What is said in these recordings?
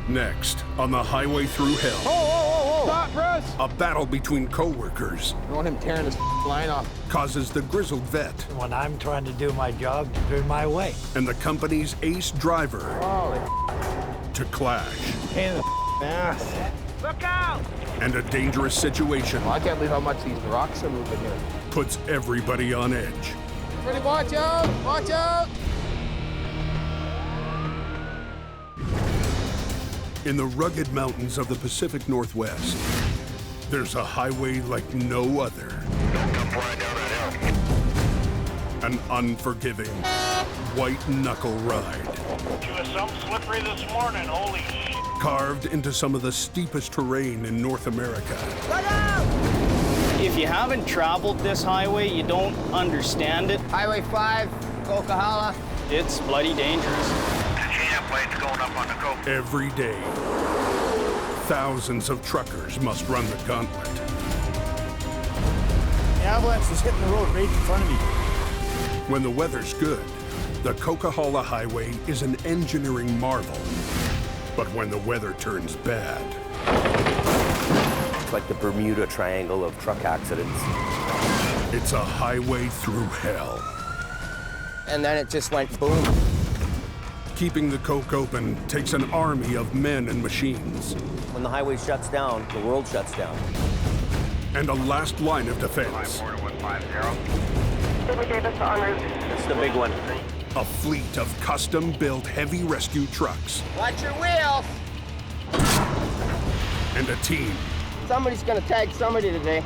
Next, on the highway through hell. Whoa! Stop, Bruce! A battle between co-workers I want him tearing his line off. causes the grizzled vet When I'm trying to do my job, do it my way. and the company's ace driver Holy to clash. pain in the ass. Look out! And a dangerous situation Well, I can't believe how much these rocks are moving here. puts everybody on edge. Ready, watch out! Watch out! In the rugged mountains of the Pacific Northwest, there's a highway like no other. An unforgiving, white-knuckle ride. She was some slippery this morning, holy shit. Carved into some of the steepest terrain in North America. If you haven't traveled this highway, you don't understand it. Highway 5, Coquihalla. It's bloody dangerous. Plates going up on the coast. Every day, thousands of truckers must run the gauntlet. The avalanche is hitting the road right in front of me. When the weather's good, the Coquihalla Highway is an engineering marvel. But when the weather turns bad, It's like the Bermuda Triangle of truck accidents. it's a highway through hell. And then it just went boom. Keeping the coke open takes an army of men and machines, When the highway shuts down, the world shuts down. and a last line of defense. 4150. That's the big one. A fleet of custom-built heavy rescue trucks Watch your wheel! and a team Somebody's gonna tag somebody today.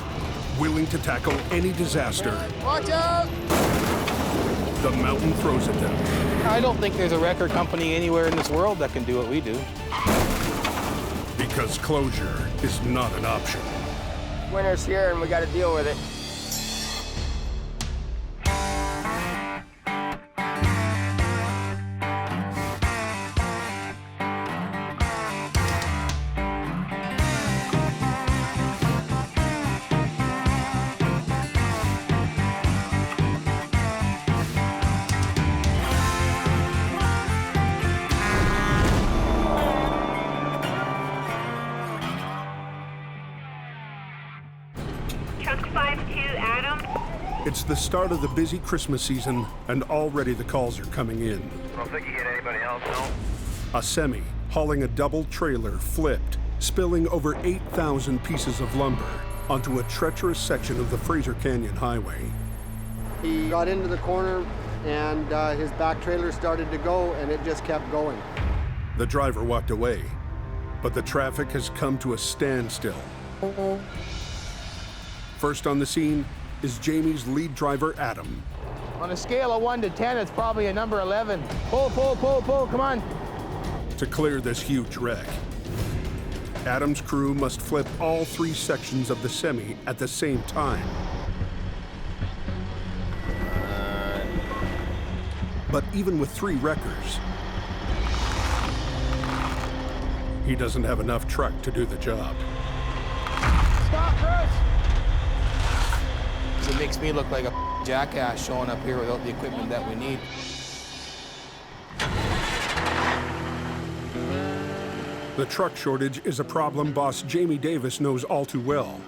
willing to tackle any disaster Watch out! the mountain throws at them. I don't think there's a record company anywhere in this world that can do what we do. Because closure is not an option. Winter's here and we gotta deal with it. Truck 52, Adam. It's the start of the busy Christmas season, and already the calls are coming in. Don't think you hit anybody else, no? A semi hauling a double trailer flipped, spilling over 8,000 pieces of lumber onto a treacherous section of the Fraser Canyon Highway. He got into the corner and his back trailer started to go and it just kept going. The driver walked away, but the traffic has come to a standstill. First on the scene is Jamie's lead driver, Adam. On a scale of 1 to 10, it's probably a number 11. Pull, come on. To clear this huge wreck, Adam's crew must flip all 3 sections of the semi at the same time. But even with 3 wreckers, he doesn't have enough truck to do the job. Stop, Bruce! It makes me look like a jackass showing up here without the equipment that we need. The truck shortage is a problem boss Jamie Davis knows all too well.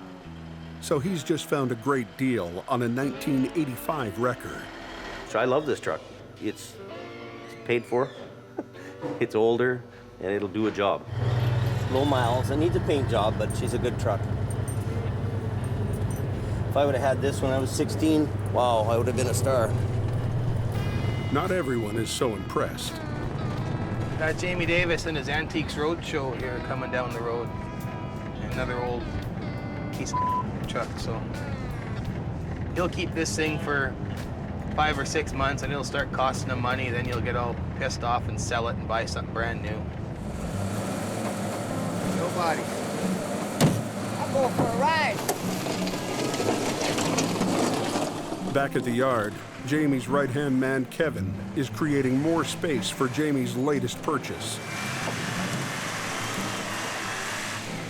So he's just found a great deal on a 1985 wrecker. So I love this truck. It's paid for, it's older, and it'll do a job. Low miles, it needs a paint job, but she's a good truck. If I would have had this when I was 16, wow, I would have been a star. Not everyone is so impressed. Got Jamie Davis and his Antiques Roadshow here coming down the road. Another old piece of truck, so. He'll keep this thing for 5 or 6 months and it'll start costing him money, then you'll get all pissed off and sell it and buy something brand new. Nobody. I'll go for a ride. Back at the yard, Jamie's right-hand man, Kevin, is creating more space for Jamie's latest purchase.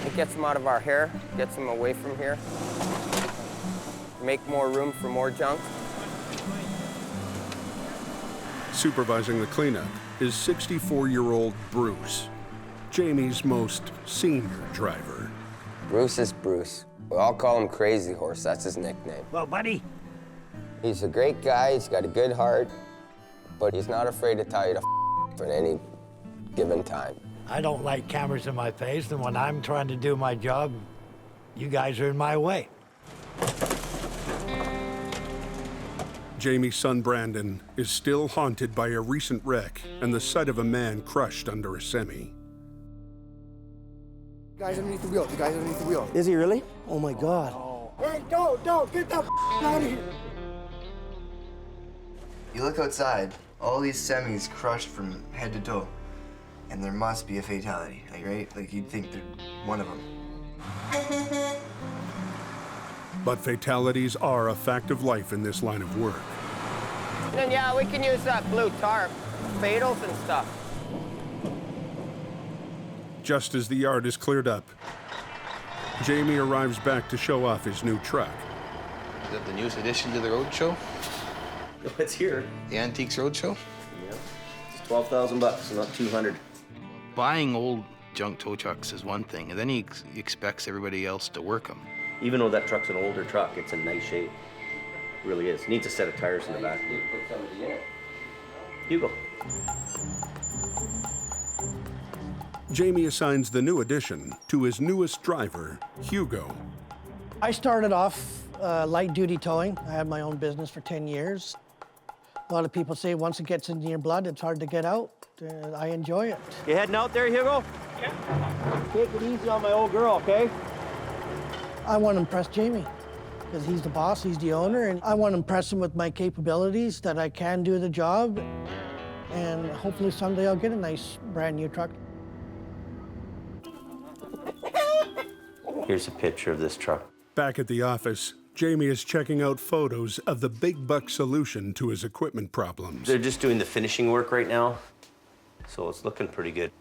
It gets them out of our hair, gets them away from here. Make more room for more junk. Supervising the cleanup is 64-year-old Bruce. Jamie's most senior driver. Bruce is Bruce. We all call him Crazy Horse. That's his nickname. Well, buddy, He's a great guy. He's got a good heart, but he's not afraid to tell you to at any given time. I don't like cameras in my face, and when I'm trying to do my job, you guys are in my way. Jamie's son Brandon is still haunted by a recent wreck and the sight of a man crushed under a semi. Guys underneath the wheel. The guys underneath the wheel. Is he really? Oh my God. Hey, don't get the out of here. You look outside, all these semis crushed from head to toe, and there must be a fatality, like, right? Like, you'd think they're one of them. But fatalities are a fact of life in this line of work. And then, yeah, we can use that blue tarp, fatals and stuff. Just as the yard is cleared up, Jamie arrives back to show off his new truck. Is that the newest addition to the road show? It's here. The Antiques Roadshow? Yeah. It's $12,000, not 200. Buying old junk tow trucks is one thing, and then he expects everybody else to work them. Even though that truck's an older truck, it's in nice shape. It really is. Needs a set of tires in the back. Hugo. Jamie assigns the new addition to his newest driver, Hugo. I started off light duty towing. I had my own business for 10 years. A lot of people say once it gets into your blood, it's hard to get out. I enjoy it. You heading out there, Hugo? Yeah. Take it easy on my old girl, okay? I want to impress Jamie because he's the boss, he's the owner, and I want to impress him with my capabilities, that I can do the job, and hopefully someday I'll get a nice brand new truck. Here's a picture of this truck. Back at the office, Jamie is checking out photos of the big buck solution to his equipment problems. They're just doing the finishing work right now, so it's looking pretty good.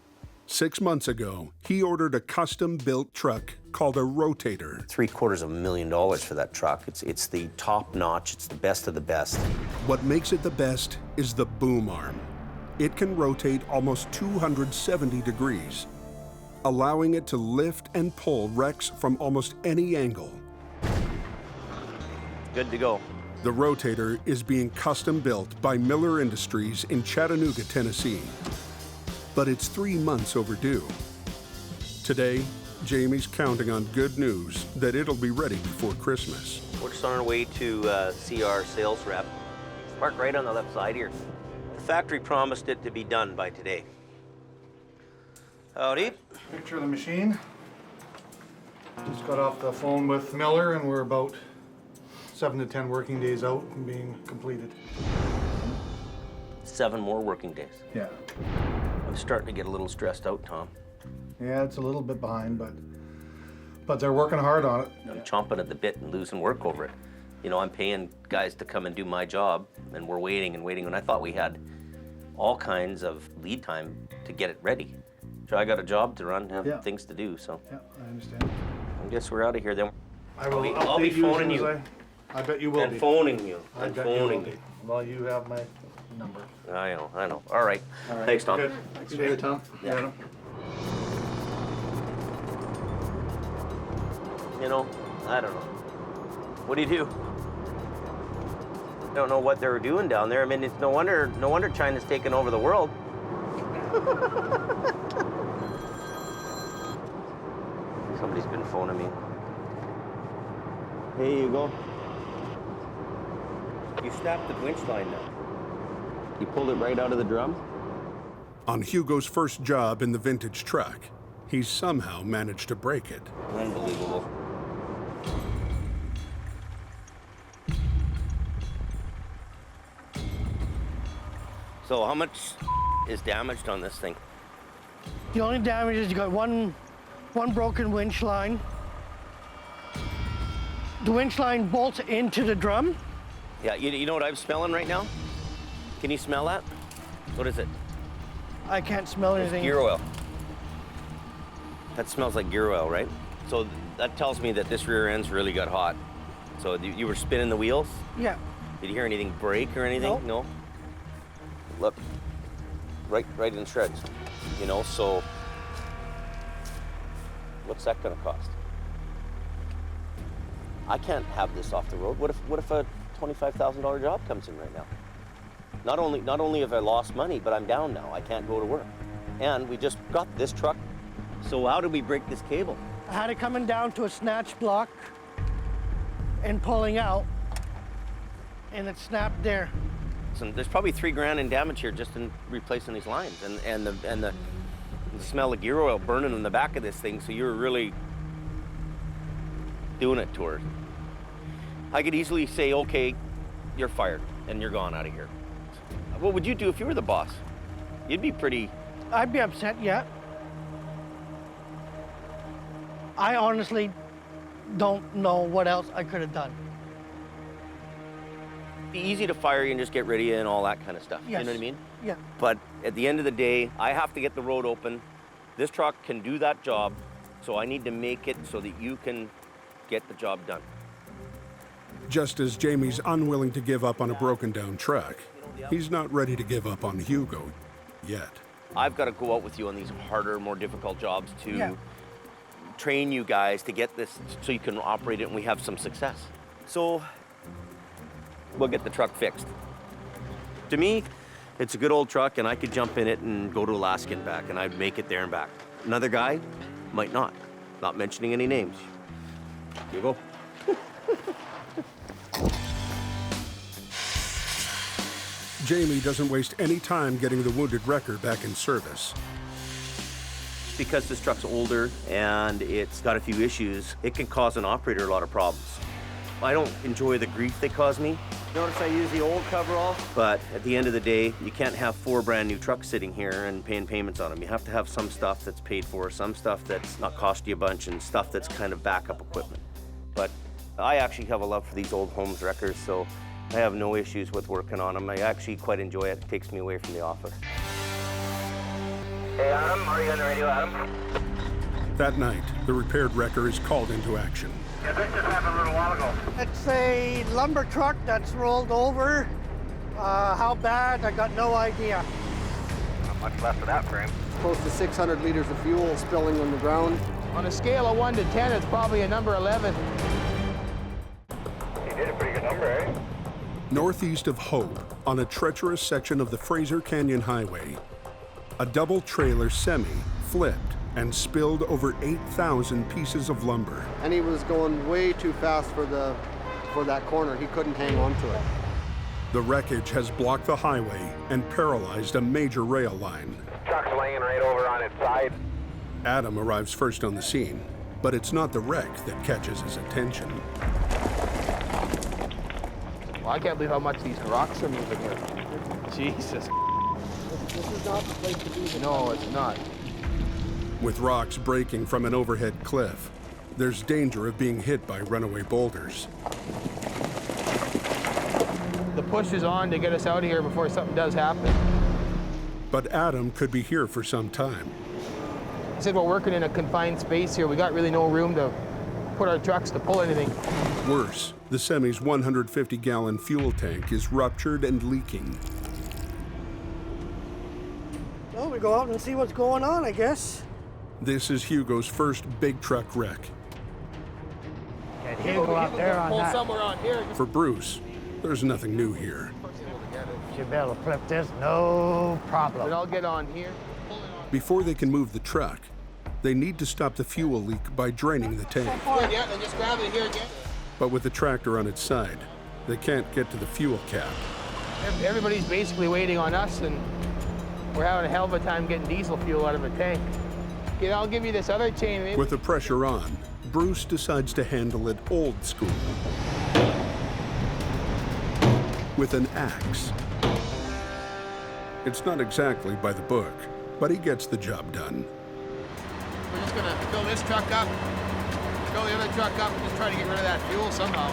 6 months ago, he ordered a custom-built truck called a Rotator. $750,000 for that truck. It's the top notch. It's the best of the best. What makes it the best is the boom arm. It can rotate almost 270 degrees, allowing it to lift and pull wrecks from almost any angle. Good to go. The Rotator is being custom-built by Miller Industries in Chattanooga, Tennessee. But it's 3 months overdue. Today, Jamie's counting on good news that it'll be ready before Christmas. We're just on our way to see our sales rep. Park right on the left side here. The factory promised it to be done by today. Howdy. Picture of the machine. Just got off the phone with Miller, and we're about 7 to 10 working days out from being completed. 7 more working days. Yeah. I'm starting to get a little stressed out, Tom. Yeah, it's a little bit behind, but they're working hard on it. I'm chomping at the bit and losing work over it. You know, I'm paying guys to come and do my job, and we're waiting and waiting, and I thought we had all kinds of lead time to get it ready. So I got a job to run, have things to do, so. Yeah, I understand. I guess we're out of here then. I'll be update phoning you. you. I bet you will And be. phoning you. I And bet you will phoning be. you. Well, you have my number. I know. All right. Thanks, Tom. Good. Appreciate it, Tom. Yeah. Adam. You know, I don't know. What do you do? I don't know what they're doing down there. I mean, it's no wonder China's taken over the world. Somebody's been phoning me. Here you go. You snapped the winch line now. You pulled it right out of the drum? On Hugo's first job in the vintage truck, he somehow managed to break it. Unbelievable. So how much is damaged on this thing? The only damage is you got one broken winch line. The winch line bolts into the drum. Yeah, you know what I'm smelling right now? Can you smell that? What is it? I can't smell anything. Gear oil. That smells like gear oil, right? So that tells me that this rear end's really got hot. So you were spinning the wheels? Yeah. Did you hear anything break or anything? No. Look, right in shreds. You know, so What's that gonna cost? I can't have this off the road. What if a $25,000 job comes in right now? Not only have I lost money, but I'm down now. I can't go to work. And we just got this truck. So how did we break this cable? I had it coming down to a snatch block and pulling out, and it snapped there. So there's probably $3,000 in damage here just in replacing these lines, and the smell of gear oil burning in the back of this thing. So you're really doing it to her. I could easily say, okay, you're fired and you're gone out of here. What would you do if you were the boss? You'd be pretty... I'd be upset, yeah. I honestly don't know what else I could have done. It'd be easy to fire you and just get rid of you and all that kind of stuff. Yes. You know what I mean? Yeah. But at the end of the day, I have to get the road open. This truck can do that job, so I need to make it so that you can get the job done. Just as Jamie's unwilling to give up on a broken down truck, he's not ready to give up on Hugo yet. I've got to go out with you on these harder, more difficult jobs to train you guys to get this so you can operate it and we have some success. So we'll get the truck fixed. To me, it's a good old truck and I could jump in it and go to Alaska and back and I'd make it there and back. Another guy might not. Not mentioning any names. Hugo. Jamie doesn't waste any time getting the wounded wrecker back in service. Because this truck's older and it's got a few issues, it can cause an operator a lot of problems. I don't enjoy the grief they cause me. Notice I use the old coverall. But at the end of the day, you can't have 4 brand new trucks sitting here and paying payments on them. You have to have some stuff that's paid for, some stuff that's not cost you a bunch, and stuff that's kind of backup equipment. But I actually have a love for these old Holmes wreckers, so I have no issues with working on them. I actually quite enjoy it. It takes me away from the office. Hey, Adam, are you on the radio, Adam? That night, the repaired wrecker is called into action. Yeah, this just happened a little while ago. It's a lumber truck that's rolled over. How bad, I got no idea. Not much left of that frame. Close to 600 liters of fuel spilling on the ground. On a scale of 1 to 10, it's probably a number 11. You did a pretty good number, eh? Northeast of Hope, on a treacherous section of the Fraser Canyon Highway, a double trailer semi flipped and spilled over 8,000 pieces of lumber. And he was going way too fast for that corner. He couldn't hang on to it. The wreckage has blocked the highway and paralyzed a major rail line. Truck's laying right over on its side. Adam arrives first on the scene, but it's not the wreck that catches his attention. Well, I can't believe how much these rocks are moving here. Jesus. This is not the place to be. No, it's not. With rocks breaking from an overhead cliff, there's danger of being hit by runaway boulders. The push is on to get us out of here before something does happen. But Adam could be here for some time. I said we're working in a confined space here. We got really no room to put our trucks to pull anything. Worse, the semi's 150-gallon fuel tank is ruptured and leaking. Well, we go out and see what's going on, I guess. This is Hugo's first big truck wreck. Get Hugo out there on that. Somewhere on here. For Bruce, there's nothing new here. Should be able to flip this, no problem. But I'll get on here. Before they can move the truck, they need to stop the fuel leak by draining the tank. Yeah, then just grab it here again. But with the tractor on its side, they can't get to the fuel cap. Everybody's basically waiting on us, and we're having a hell of a time getting diesel fuel out of a tank. Okay, I'll give you this other chain. Maybe. With the pressure on, Bruce decides to handle it old school. With an axe. It's not exactly by the book, but he gets the job done. We're just gonna fill this truck up, fill the other truck up, and just try to get rid of that fuel somehow.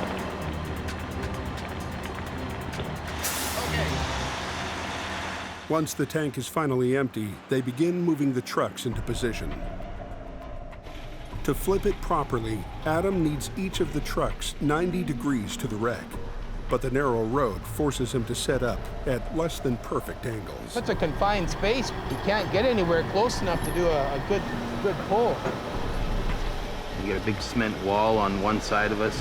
Okay. Once the tank is finally empty, they begin moving the trucks into position. To flip it properly, Adam needs each of the trucks 90 degrees to the wreck, but the narrow road forces him to set up at less than perfect angles. It's a confined space. You can't get anywhere close enough to do a good pull. You got a big cement wall on one side of us,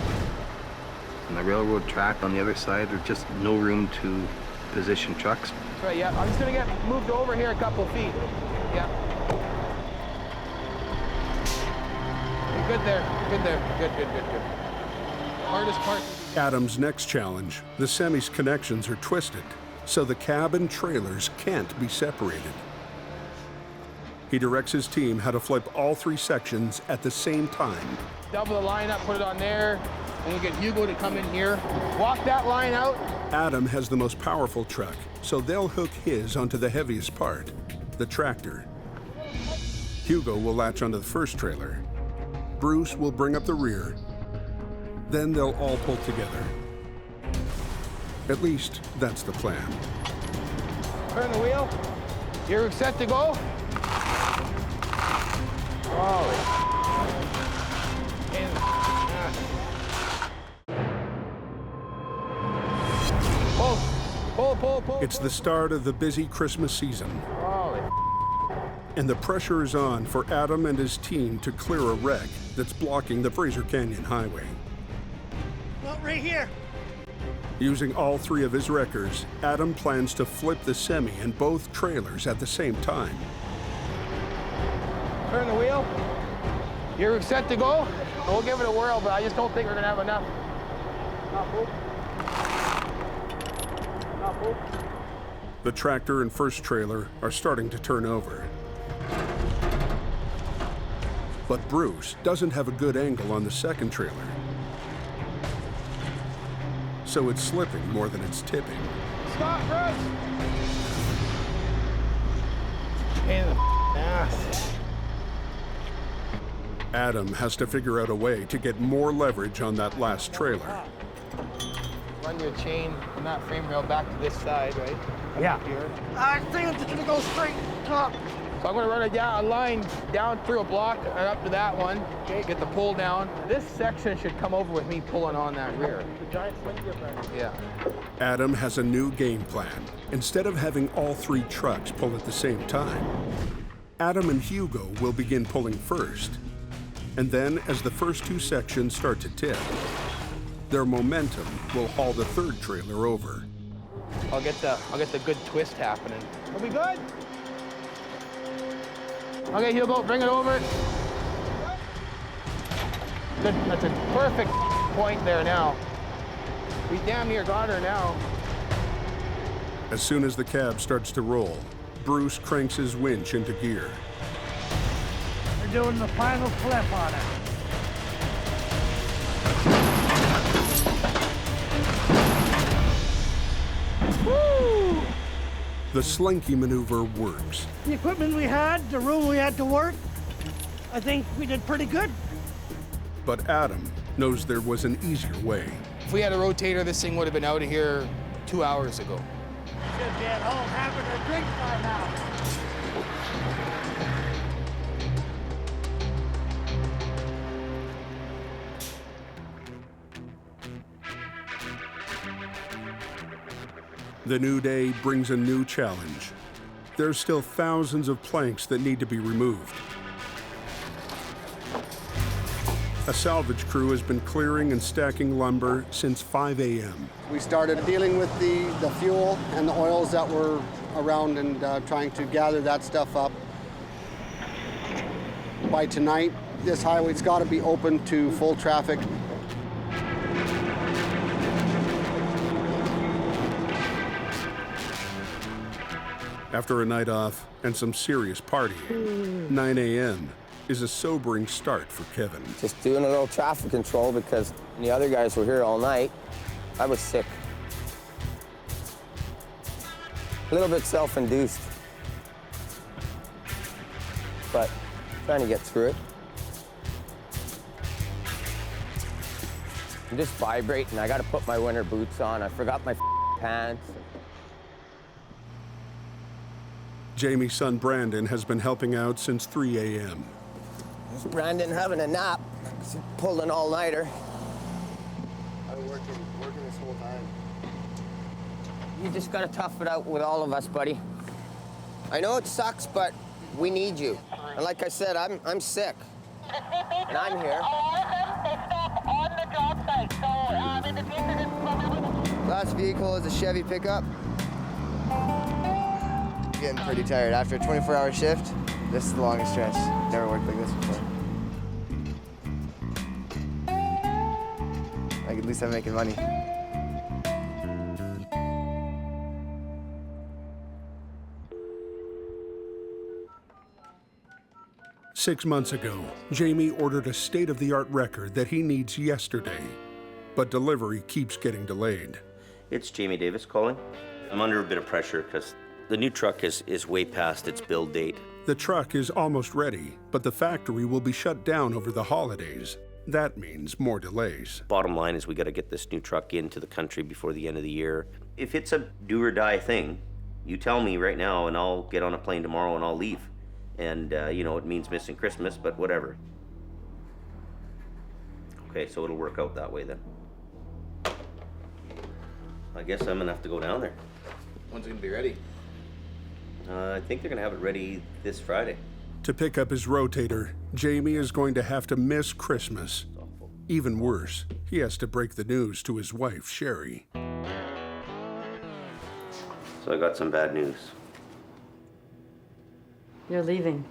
and the railroad track on the other side. There's just no room to position trucks. Right, yeah. I'm just gonna get moved over here a couple feet. Yeah. You're good there. Good there. Good, good, good, good. Hardest part. Adam's next challenge, the semi's connections are twisted, so the cab and trailers can't be separated. He directs his team how to flip all 3 sections at the same time. Double the line up, put it on there, and you get Hugo to come in here. Walk that line out. Adam has the most powerful truck, so they'll hook his onto the heaviest part, the tractor. Hugo will latch onto the first trailer. Bruce will bring up the rear. Then they'll all pull together. At least, that's the plan. Turn the wheel. You're set to go. Pull. It's the start of the busy Christmas season. And the pressure is on for Adam and his team to clear a wreck that's blocking the Fraser Canyon Highway. Not right here. Using all 3 of his wreckers, Adam plans to flip the semi and both trailers at the same time. Turn the wheel. You're set to go. We'll give it a whirl, but I just don't think we're gonna have enough. The tractor and first trailer are starting to turn over. But Bruce doesn't have a good angle on the second trailer. So it's slipping more than it's tipping. Stop, Bruce! Pain in the ass. Adam has to figure out a way to get more leverage on that last trailer. Run your chain from that frame rail back to this side, right? Yeah. Here. I think I'm just gonna go straight top. So I'm gonna run a line down through a block and up to that one. Okay, get the pull down. This section should come over with me pulling on that rear. The giant swing difference. Yeah. Adam has a new game plan. Instead of having all 3 trucks pull at the same time, Adam and Hugo will begin pulling first. And then, as the first 2 sections start to tip, their momentum will haul the third trailer over. I'll get the good twist happening. Are we good? Okay, Hugo, bring it over. Good. That's a perfect point there now. We damn near got her now. As soon as the cab starts to roll, Bruce cranks his winch into gear. We're doing the final flip on it. Woo! The slinky maneuver works. The equipment we had, the room we had to work, I think we did pretty good. But Adam knows there was an easier way. If we had a rotator, this thing would have been out of here 2 hours ago. Should be at home having a drink by now. The new day brings a new challenge. There's still thousands of planks that need to be removed. A salvage crew has been clearing and stacking lumber since 5 a.m. We started dealing with the fuel and the oils that were around and trying to gather that stuff up. By tonight, this highway's got to be open to full traffic. After a night off and some serious partying, 9 a.m. is a sobering start for Kevin. Just doing a little traffic control because the other guys were here all night. I was sick. A little bit self-induced, but trying to get through it. I'm just vibrating. I got to put my winter boots on. I forgot my pants. Jamie's son Brandon has been helping out since 3 a.m. Brandon having a nap. He's pulled an all-nighter. I've been working this whole time. You just gotta tough it out with all of us, buddy. I know it sucks, but we need you. And like I said, I'm sick. And I'm here. Last vehicle is a Chevy pickup. Getting pretty tired. After a 24-hour shift, this is the longest stretch. Never worked like this before. Like, at least I'm making money. Six months ago, Jamie ordered a state-of-the-art record that he needs yesterday, but delivery keeps getting delayed. It's Jamie Davis calling. I'm under a bit of pressure because the new truck is way past its build date. The truck is almost ready, but the factory will be shut down over the holidays. That means more delays. Bottom line is we got to get this new truck into the country before the end of the year. If it's a do or die thing, you tell me right now and I'll get on a plane tomorrow and I'll leave. And, you know, it means missing Christmas, but whatever. Okay, so it'll work out that way then. I guess I'm gonna have to go down there. When's it gonna be ready? I think they're gonna have it ready this Friday. To pick up his rotator, Jamie is going to have to miss Christmas. Even worse, he has to break the news to his wife, Sherry. So I got some bad news. You're leaving.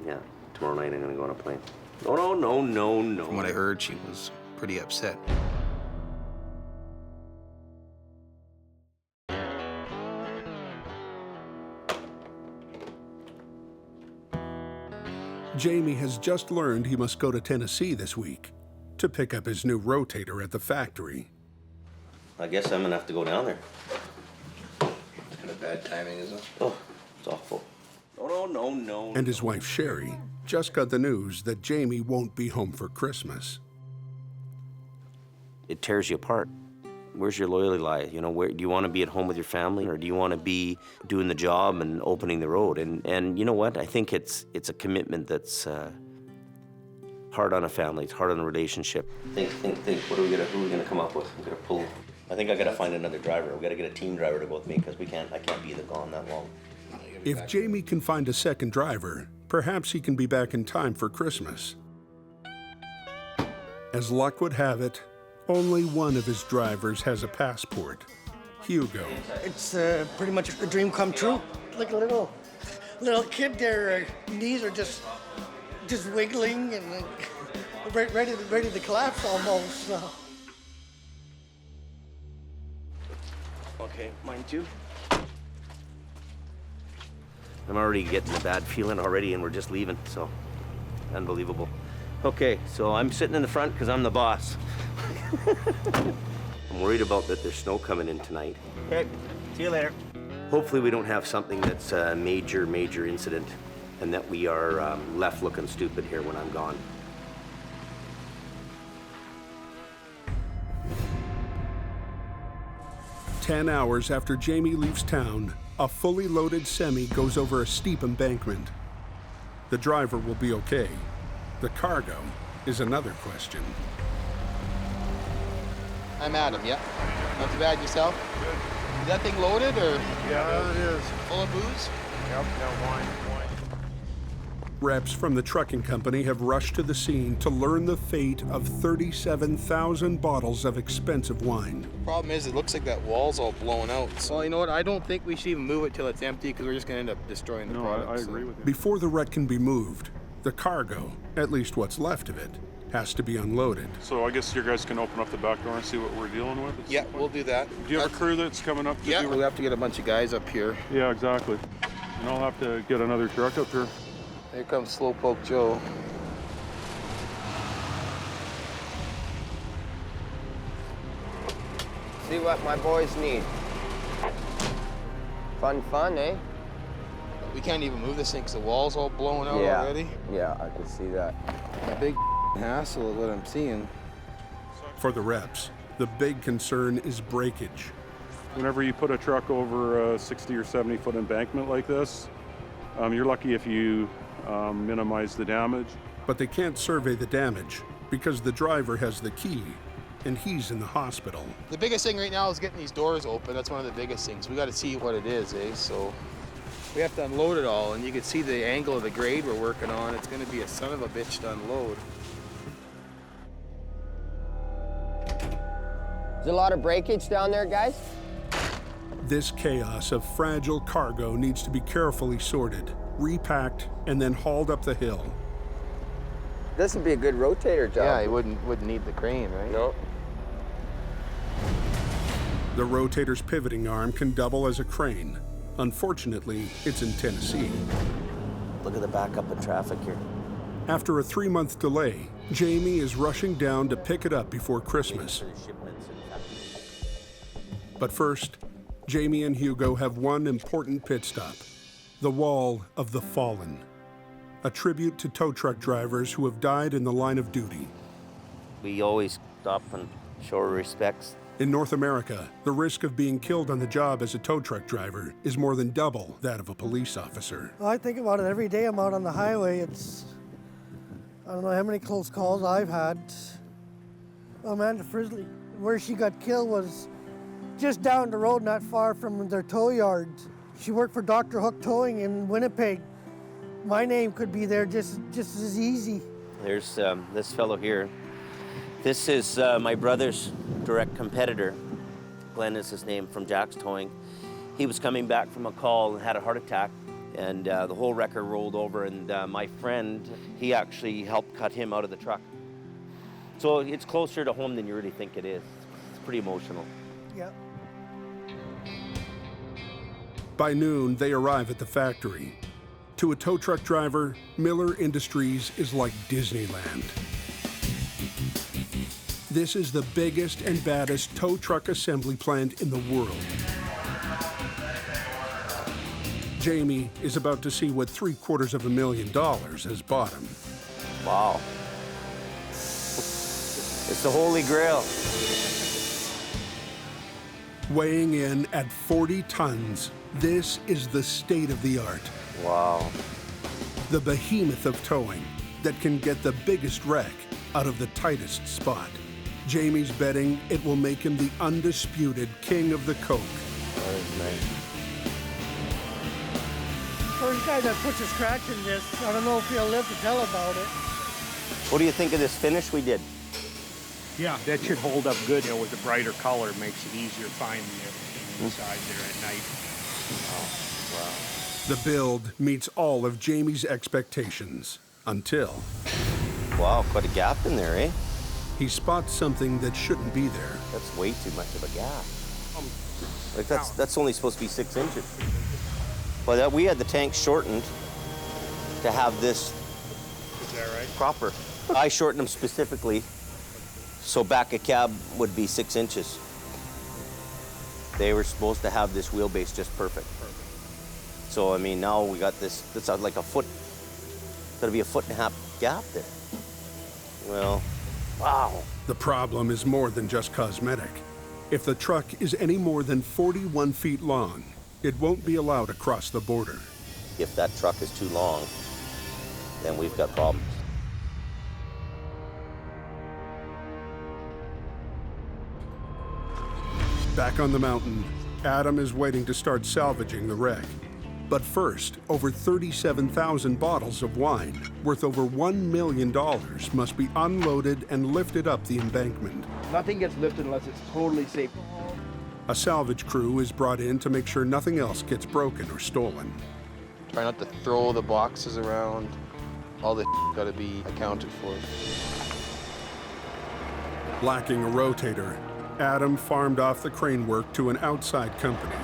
Yeah, tomorrow night I'm gonna go on a plane. No. From what I heard, she was pretty upset. Jamie has just learned he must go to Tennessee this week to pick up his new rotator at the factory. I guess I'm gonna have to go down there. It's kind of bad timing, isn't it? Oh, it's awful. No. And his wife, Sherry, just got the news that Jamie won't be home for Christmas. It tears you apart. Where's your loyalty lie? You know, where do you want to be at home with your family, or do you want to be doing the job and opening the road? And you know what? I think it's a commitment that's hard on a family. It's hard on a relationship. Think. Who are we gonna come up with? I'm gonna pull. I think I gotta find another driver. We gotta get a team driver to go with me because I can't be gone that long. If Jamie can find a second driver, perhaps he can be back in time for Christmas. As luck would have it, only one of his drivers has a passport, Hugo. It's pretty much a dream come true. Like a little kid, their knees are just wiggling and like, ready to collapse almost. Okay, mine too. I'm already getting a bad feeling already, and we're just leaving, so unbelievable. Okay, so I'm sitting in the front because I'm the boss. I'm worried about that there's snow coming in tonight. Okay, see you later. Hopefully we don't have something that's a major incident and that we are left looking stupid here when I'm gone. "10 hours after Jamie leaves town, a fully loaded semi goes over a steep embankment. The driver will be okay. The cargo is another question. I'm Adam, yeah. Not too bad, yourself? Is that thing loaded or? Yeah, it is. Full of booze? Yep, got wine. Reps from the trucking company have rushed to the scene to learn the fate of 37,000 bottles of expensive wine. Problem is, it looks like that wall's all blown out. Well, you know what? I don't think we should even move it till it's empty because we're just gonna end up destroying the product. I agree with you. Before the wreck can be moved, the cargo, at least what's left of it, has to be unloaded. So I guess you guys can open up the back door and see what we're dealing with? Yeah, we'll do that. Do you have a crew that's coming up to Yeah, do we'll have to get a bunch of guys up here. Yeah, exactly. And I'll have to get another truck up here. Here comes Slowpoke Joe. See what my boys need. Fun, eh? We can't even move this thing because the wall's all blown out already. Yeah, I can see that. A big hassle of what I'm seeing. For the reps, the big concern is breakage. Whenever you put a truck over a 60 or 70 foot embankment like this, you're lucky if you minimize the damage. But they can't survey the damage because the driver has the key and he's in the hospital. The biggest thing right now is getting these doors open. That's one of the biggest things. We got to see what it is, eh? So We have to unload it all, and you can see the angle of the grade we're working on. It's going to be a son of a bitch to unload. There's a lot of breakage down there, guys. This chaos of fragile cargo needs to be carefully sorted, repacked, and then hauled up the hill. This would be a good rotator job. Yeah, you wouldn't need the crane, right? No. The rotator's pivoting arm can double as a crane. Unfortunately, it's in Tennessee. Look at the backup of traffic here. After a 3-month delay, Jamie is rushing down to pick it up before Christmas. But first, Jamie and Hugo have one important pit stop, the Wall of the Fallen, a tribute to tow truck drivers who have died in the line of duty. We always stop and show our respects. In North America, the risk of being killed on the job as a tow truck driver is more than double that of a police officer. Well, I think about it every day I'm out on the highway. I don't know how many close calls I've had. Amanda Frizzley, where she got killed was just down the road, not far from their tow yard. She worked for Dr. Hook Towing in Winnipeg. My name could be there just as easy. There's this fellow here. This is my brother's direct competitor. Glenn is his name, from Jack's Towing. He was coming back from a call and had a heart attack, and the whole wrecker rolled over, and my friend, he actually helped cut him out of the truck. So it's closer to home than you really think it is. It's pretty emotional. Yeah. By noon, they arrive at the factory. To a tow truck driver, Miller Industries is like Disneyland. This is the biggest and baddest tow truck assembly plant in the world. Jamie is about to see what $750,000 has bought him. Wow. It's the Holy Grail. Weighing in at 40 tons, this is the state of the art. Wow. The behemoth of towing that can get the biggest wreck out of the tightest spot. Jamie's betting it will make him the undisputed king of the coke. First guy that puts a scratch in this, I don't know if he'll live to tell about it. What do you think of this finish we did? Yeah, that should hold up good. You know, with the brighter color, it makes it easier finding everything inside there at night. Oh, wow. The build meets all of Jamie's expectations until... Wow, quite a gap in there, eh? He spots something that shouldn't be there. That's way too much of a gap. Like that's only supposed to be 6 inches. Well, we had the tank shortened to have this Is that right? proper. I shortened them specifically so back a cab would be 6 inches. They were supposed to have this wheelbase just perfect. So, I mean, now we got this, that's like a foot, gotta be a 1.5 foot gap there. Well, wow. The problem is more than just cosmetic. If the truck is any more than 41 feet long, it won't be allowed across the border. If that truck is too long, then we've got problems. Back on the mountain, Adam is waiting to start salvaging the wreck. But first, over 37,000 bottles of wine, worth over $1 million, must be unloaded and lifted up the embankment. Nothing gets lifted unless it's totally safe. A salvage crew is brought in to make sure nothing else gets broken or stolen. Try not to throw the boxes around. All the gotta be accounted for. Lacking a rotator, Adam farmed off the crane work to an outside company.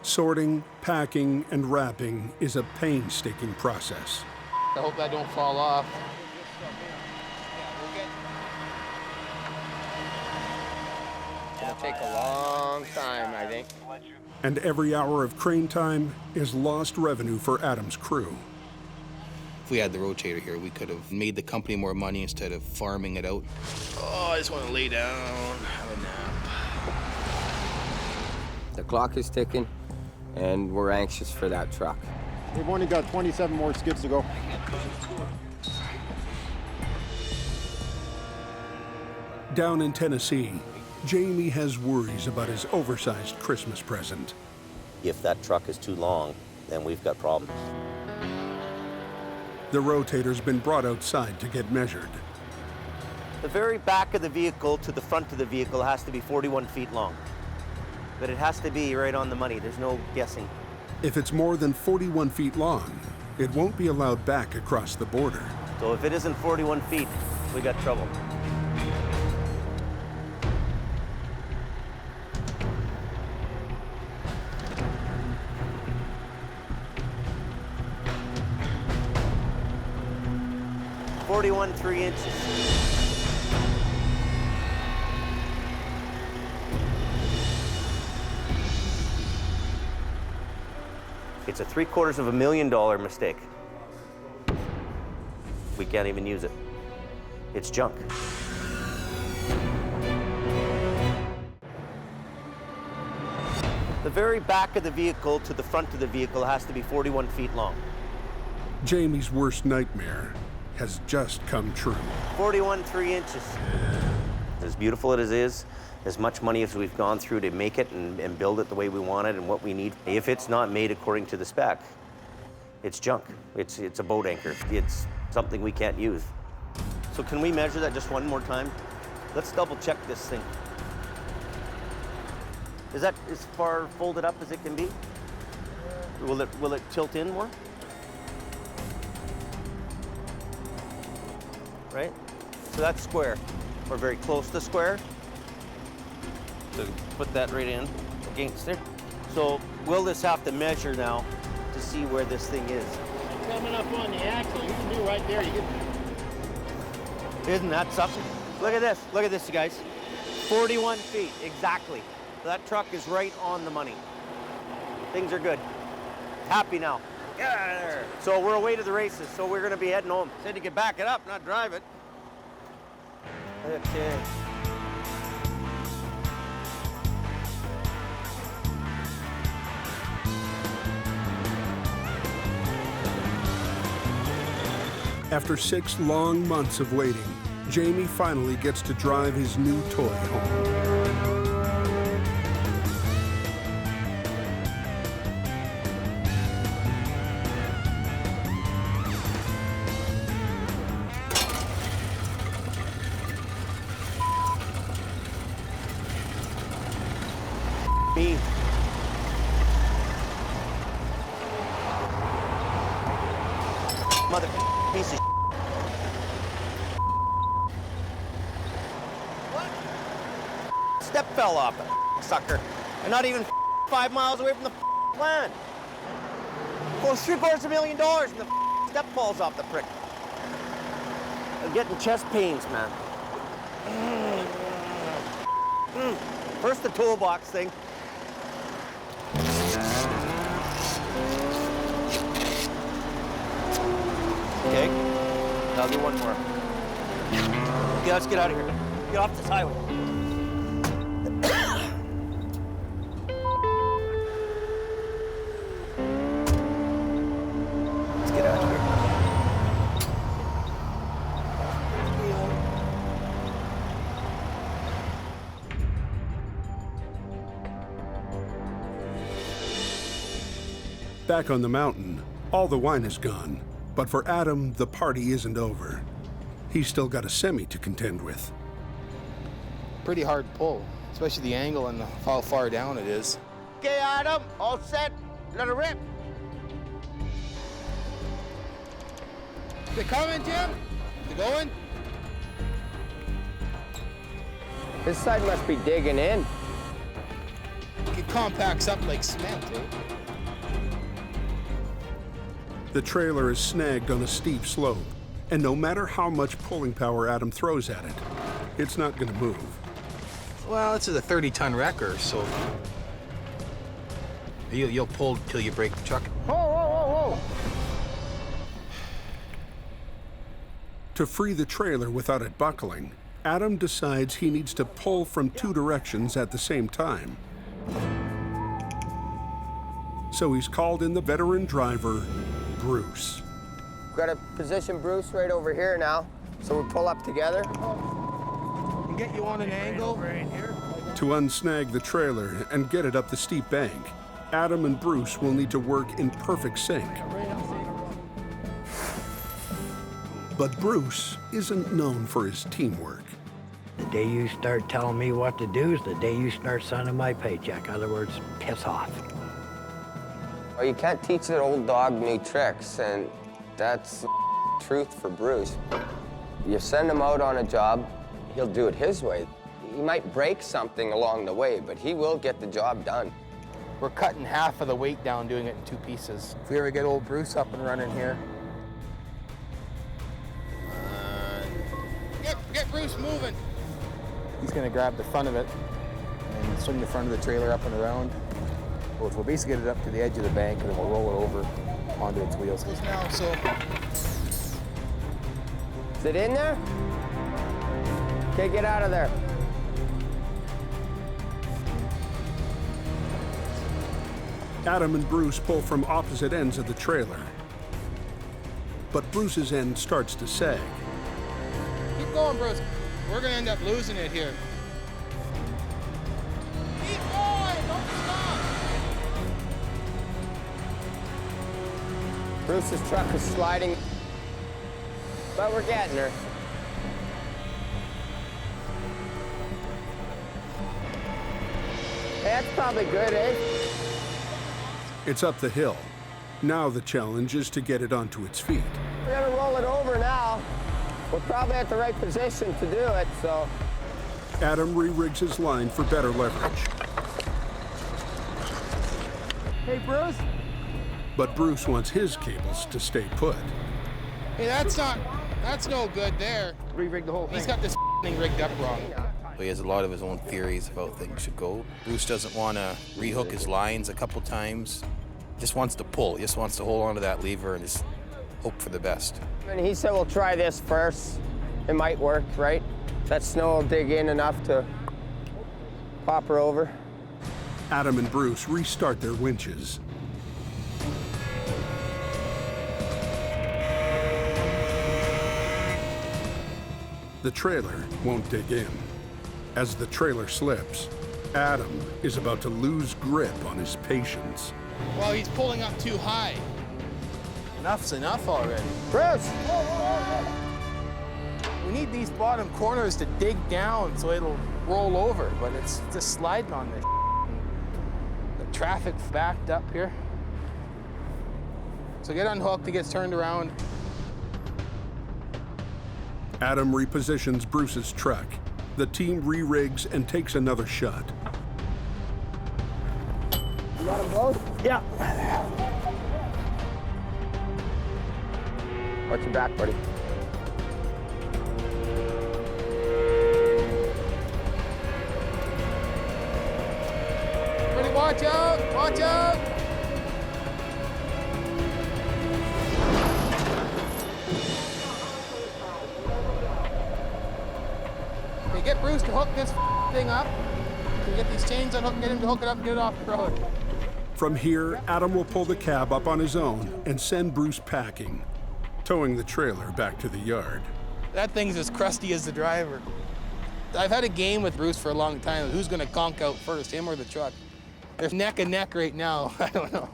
Sorting, packing, and wrapping is a painstaking process. I hope that don't fall off. It'll take a long time, I think. And every hour of crane time is lost revenue for Adam's crew. If we had the rotator here, we could have made the company more money instead of farming it out. Oh, I just want to lay down, have a nap. The clock is ticking, and we're anxious for that truck. We've only got 27 more skids to go. Down in Tennessee, Jamie has worries about his oversized Christmas present. If that truck is too long, then we've got problems. The rotator's been brought outside to get measured. The very back of the vehicle to the front of the vehicle has to be 41 feet long. But it has to be right on the money. There's no guessing. If it's more than 41 feet long, it won't be allowed back across the border. So if it isn't 41 feet, we got trouble. .41 3 inches. It's a $750,000 mistake. We can't even use it. It's junk. The very back of the vehicle to the front of the vehicle has to be 41 feet long. Jamie's worst nightmare has just come true. 41 3 inches. As beautiful as it is, as much money as we've gone through to make it and build it the way we want it and what we need, if it's not made according to the spec, it's junk. It's a boat anchor. It's something we can't use. So can we measure that just one more time? Let's double check this thing. Is that as far folded up as it can be? Will it tilt in more? Right? So that's square, or very close to square. So put that right in against there. So we'll just have to measure now to see where this thing is. Coming up on the axle, you can do right there. Isn't that something? Look at this, you guys. 41 feet, exactly. That truck is right on the money. Things are good. Happy now. Get out of there. So we're away to the races, so we're gonna be heading home. Said you could back it up, not drive it. Okay. After 6 long months of waiting, Jamie finally gets to drive his new toy home. Mother piece of What? Step fell off it, sucker. And not even 5 miles away from the plant. Goes $750,000 and the step falls off the prick. I'm getting chest pains, man. First the toolbox thing. Okay, I'll do one more. Okay, let's get out of here. Get off this highway. Let's get out of here. Back on the mountain, all the wine is gone. But for Adam, the party isn't over. He's still got a semi to contend with. Pretty hard pull, especially the angle and how far down it is. Okay, Adam, all set. Let her rip. They coming, Jim? They going? This side must be digging in. It compacts up like cement, eh? The trailer is snagged on a steep slope, and no matter how much pulling power Adam throws at it, it's not going to move. Well, this is a 30-ton wrecker, so you'll pull till you break the truck. Whoa, whoa, whoa, whoa! To free the trailer without it buckling, Adam decides he needs to pull from 2 directions at the same time. So he's called in the veteran driver, Bruce. Got a position Bruce right over here now, so we pull up together. And get you on an angle. Right here. To unsnag the trailer and get it up the steep bank, Adam and Bruce will need to work in perfect sync. But Bruce isn't known for his teamwork. The day you start telling me what to do is the day you start sending my paycheck. In other words, piss off. Well, you can't teach an old dog new tricks, and that's the truth for Bruce. You send him out on a job, he'll do it his way. He might break something along the way, but he will get the job done. We're cutting half of the weight down, doing it in 2 pieces. If we ever get old Bruce up and running here. Get Bruce moving. He's gonna grab the front of it and swing the front of the trailer up and around. We'll basically get it up to the edge of the bank and then we'll roll it over onto its wheels. Now, so. Is it in there? Okay, get out of there. Adam and Bruce pull from opposite ends of the trailer. But Bruce's end starts to sag. Keep going, Bruce. We're gonna end up losing it here. Keep going, don't stop. Bruce's truck is sliding, but we're getting her. That's probably good, eh? It's up the hill. Now the challenge is to get it onto its feet. We're gonna roll it over now. We're probably at the right position to do it, so. Adam re-rigs his line for better leverage. Hey, Bruce. But Bruce wants his cables to stay put. Hey, that's no good there. Re-rig the whole thing. He's got this thing rigged up wrong. He has a lot of his own theories of how things should go. Bruce doesn't want to rehook his lines a couple times. He just wants to pull. He just wants to hold on to that lever and just hope for the best. And he said, we'll try this first. It might work, right? That snow will dig in enough to pop her over. Adam and Bruce restart their winches. The trailer won't dig in. As the trailer slips, Adam is about to lose grip on his patience. Well, he's pulling up too high. Enough's enough already. Bruce! We need these bottom corners to dig down so it'll roll over, but it's just sliding on this. The traffic's backed up here. So get unhooked, he gets turned around. Adam repositions Bruce's truck. The team re-rigs and takes another shot. You got them both? Yeah. Watch your back, buddy. Ready, watch out! Watch out! Okay, get Bruce to hook this thing up. Can get these chains unhooked, get him to hook it up and get it off the road. From here, Adam will pull the cab up on his own and send Bruce packing, towing the trailer back to the yard. That thing's as crusty as the driver. I've had a game with Bruce for a long time. Who's gonna conk out first, him or the truck? They're neck and neck right now. I don't know.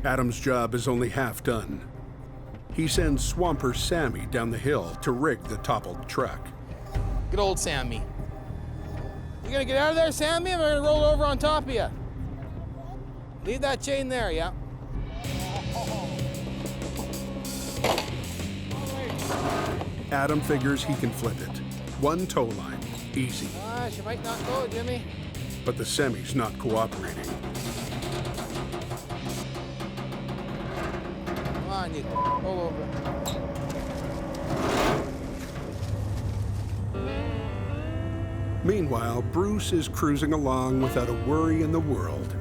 Adam's job is only half done. He sends Swamper Sammy down the hill to rig the toppled truck. Good old Sammy. You gonna get out of there, Sammy? I'm gonna roll over on top of you. Leave that chain there, yeah. Adam figures he can flip it. One tow line, easy. She might not go, Jimmy. But the semi's not cooperating. Come on, you roll over. Meanwhile, Bruce is cruising along without a worry in the world.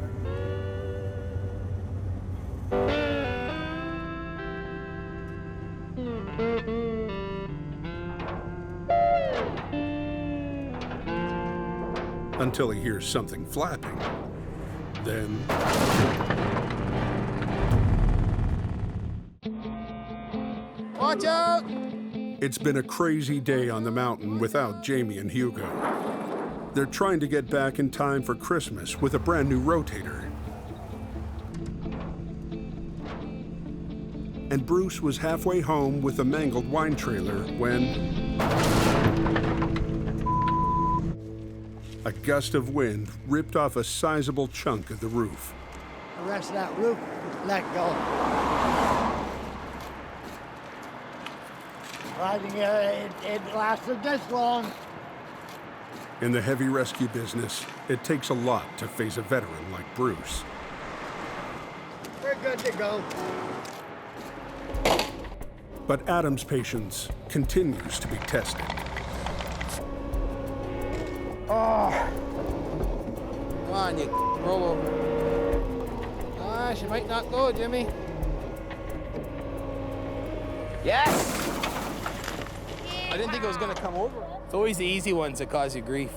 Until he hears something flapping. Then... Watch out! It's been a crazy day on the mountain without Jamie and Hugo. They're trying to get back in time for Christmas with a brand new Rotator. And Bruce was halfway home with a mangled wine trailer when a gust of wind ripped off a sizable chunk of the roof. The rest of that roof, let go. Riding it lasted this long. In the heavy rescue business, it takes a lot to face a veteran like Bruce. We're good to go. But Adam's patience continues to be tested. Oh. Come on, you roll over. Ah, she might not go, Jimmy. Yes! I didn't think it was gonna come over. It's always the easy ones that cause you grief.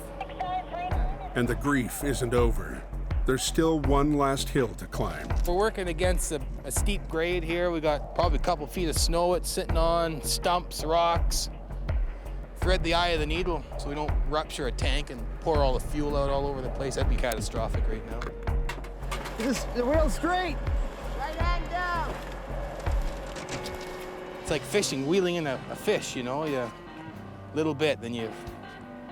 And the grief isn't over. There's still one last hill to climb. We're working against a steep grade here. We got probably a couple feet of snow it's sitting on, stumps, rocks. Thread the eye of the needle so we don't rupture a tank and pour all the fuel out all over the place. That'd be catastrophic right now. The wheel's straight. Right hand down. It's like fishing, wheeling in a fish, you know? You little bit, then you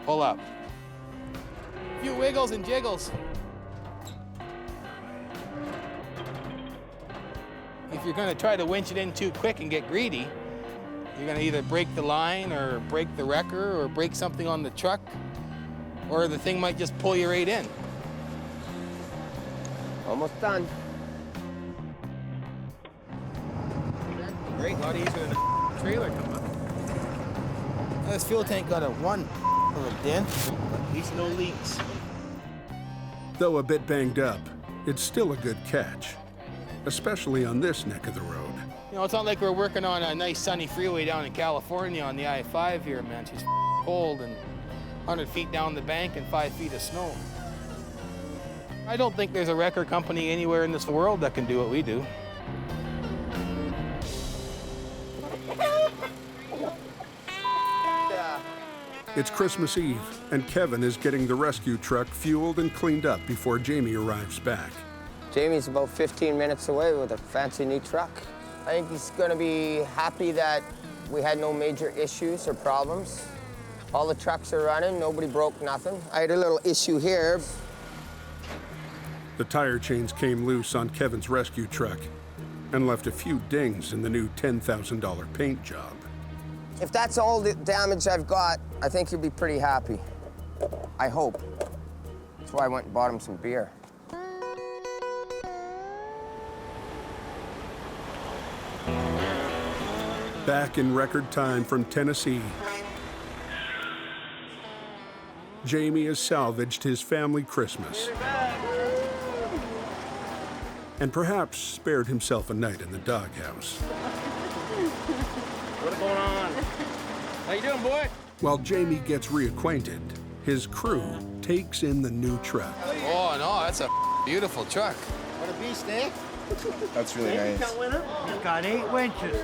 pull up. A few wiggles and jiggles. If you're gonna try to winch it in too quick and get greedy, you're gonna either break the line or break the wrecker or break something on the truck, or the thing might just pull you right in. Almost done. Great, a lot easier than a trailer come up. This fuel tank got a little dent, but at least no leaks. Though a bit banged up, it's still a good catch, especially on this neck of the road. You know, it's not like we're working on a nice sunny freeway down in California on the I-5 here, man. She's cold and 100 feet down the bank and 5 feet of snow. I don't think there's a wrecker company anywhere in this world that can do what we do. It's Christmas Eve, and Kevin is getting the rescue truck fueled and cleaned up before Jamie arrives back. Jamie's about 15 minutes away with a fancy new truck. I think he's gonna be happy that we had no major issues or problems. All the trucks are running, nobody broke nothing. I had a little issue here. The tire chains came loose on Kevin's rescue truck and left a few dings in the new $10,000 paint job. If that's all the damage I've got, I think he'll be pretty happy. I hope. That's why I went and bought him some beer. Back in record time from Tennessee, Jamie has salvaged his family Christmas and perhaps spared himself a night in the doghouse. What's going on? How you doing, boy? While Jamie gets reacquainted, his crew takes in the new truck. Oh, no, that's a beautiful truck. What a beast, eh? That's really nice. It's got 8 winches.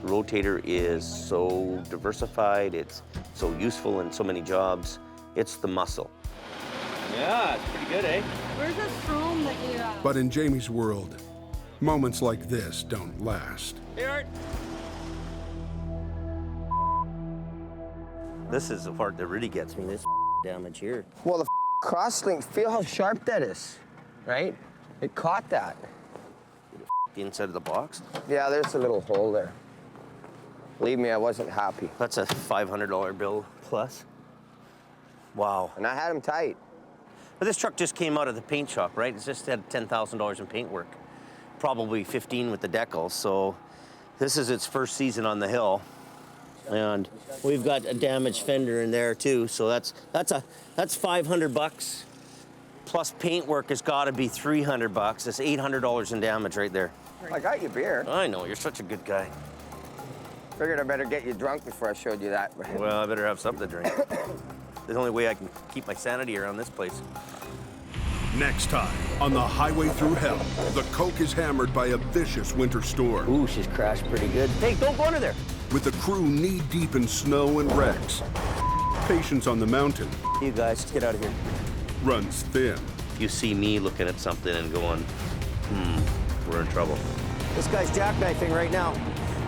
The Rotator is so diversified, it's so useful in so many jobs. It's the muscle. Yeah, it's pretty good, eh? Where's the chrome that you But in Jamie's world, moments like this don't last. Hey, Art. This is the part that really gets me, this damage here. Well, the crosslink, feel how sharp that is, right? It caught that. The inside of the box? Yeah, there's a little hole there. Believe me, I wasn't happy. That's a $500 bill plus. Wow. And I had him tight. But this truck just came out of the paint shop, right? It's just had $10,000 in paint work. Probably 15 with the decals, so this is its first season on the hill. And we've got a damaged fender in there too, so that's $500 plus paint work has got to be $300. That's $800 in damage right there. I got you beer. I know, you're such a good guy. Figured I better get you drunk before I showed you that. Well, I better have something to drink. The only way I can keep my sanity around this place. Next time on the highway through hell, the coke is hammered by a vicious winter storm. Ooh, she's crashed pretty good. Hey, don't go under there. with the crew knee-deep in snow and wrecks, patience on the mountain You guys, get out of here. runs thin. You see me looking at something and going, we're in trouble. This guy's jackknifing right now.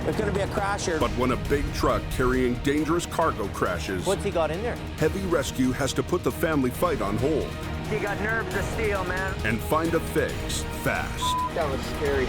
There's gonna be a crash here. But when a big truck carrying dangerous cargo crashes, What's he got in there? heavy rescue has to put the family fight on hold He got nerves of steel, man. and find a fix fast. That was scary.